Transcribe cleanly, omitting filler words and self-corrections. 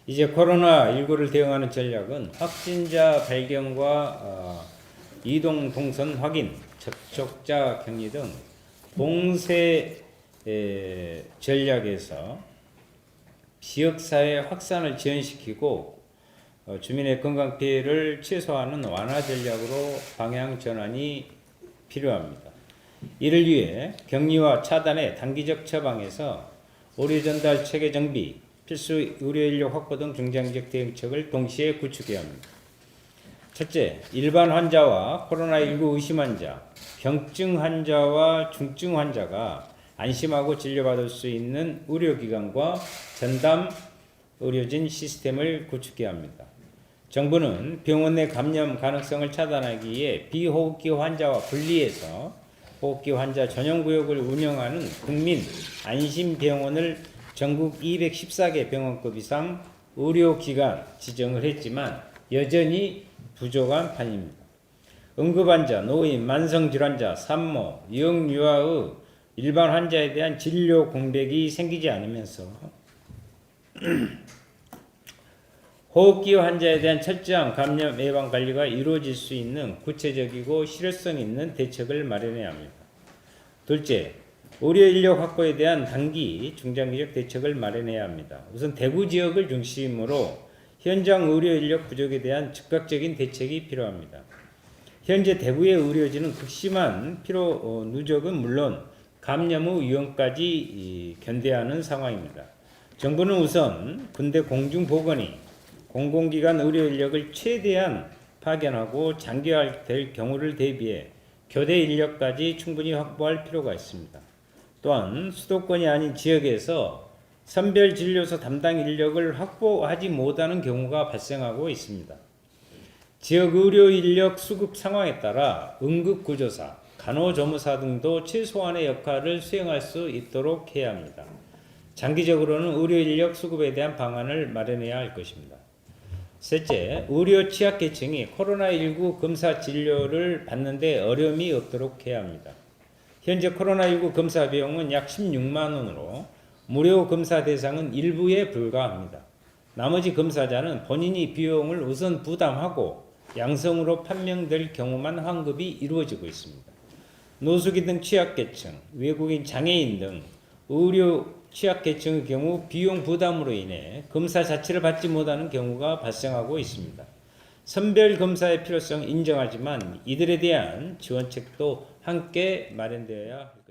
이제 코로나19를 대응하는 전략은 확진자 발견과 이동 동선 확인, 접촉자 격리 등 봉쇄 전략에서 지역사회 확산을 지연시키고 주민의 건강 피해를 최소화하는 완화 전략으로 방향 전환이 필요합니다. 이를 위해 격리와 차단의 단기적 처방에서 의료 전달 체계 정비, 필수 의료 인력 확보 등 중장기적 대응책을 동시에 구축해야 합니다. 첫째, 일반 환자와 코로나19 의심 환자, 경증 환자와 중증 환자가 안심하고 진료받을 수 있는 의료기관과 전담 의료진 시스템을 구축해야 합니다. 정부는 병원 내 감염 가능성을 차단하기 위해 비호흡기 환자와 분리해서 호흡기 환자 전용 구역을 운영하는 국민 안심병원을 전국 214개 병원급 이상 의료기관 지정을 했지만 여전히 부족한 판입니다. 응급환자, 노인, 만성질환자, 산모, 영유아의 일반 환자에 대한 진료 공백이 생기지 않으면서 호흡기 환자에 대한 철저한 감염 예방 관리가 이루어질 수 있는 구체적이고 실효성 있는 대책을 마련해야 합니다. 둘째, 의료 인력 확보에 대한 단기, 중장기적 대책을 마련해야 합니다. 우선 대구 지역을 중심으로 현장 의료 인력 부족에 대한 즉각적인 대책이 필요합니다. 현재 대구의 의료진은 극심한 피로 누적은 물론 감염 후 위험까지 견뎌하는 상황입니다. 정부는 우선 군대 공중보건이 공공기관 의료 인력을 최대한 파견하고 장기화될 경우를 대비해 교대 인력까지 충분히 확보할 필요가 있습니다. 또한 수도권이 아닌 지역에서 선별진료소 담당 인력을 확보하지 못하는 경우가 발생하고 있습니다. 지역 의료 인력 수급 상황에 따라 응급구조사, 간호조무사 등도 최소한의 역할을 수행할 수 있도록 해야 합니다. 장기적으로는 의료 인력 수급에 대한 방안을 마련해야 할 것입니다. 셋째, 의료 취약계층이 코로나19 검사 진료를 받는 데 어려움이 없도록 해야 합니다. 현재 코로나19 검사 비용은 약 16만 원으로 무료 검사 대상은 일부에 불과합니다. 나머지 검사자는 본인이 비용을 우선 부담하고 양성으로 판명될 경우만 환급이 이루어지고 있습니다. 노숙인 등 취약계층, 외국인 장애인 등 의료 취약계층의 경우 비용 부담으로 인해 검사 자체를 받지 못하는 경우가 발생하고 있습니다. 선별 검사의 필요성 인정하지만 이들에 대한 지원책도 함께 마련되어야 합니다.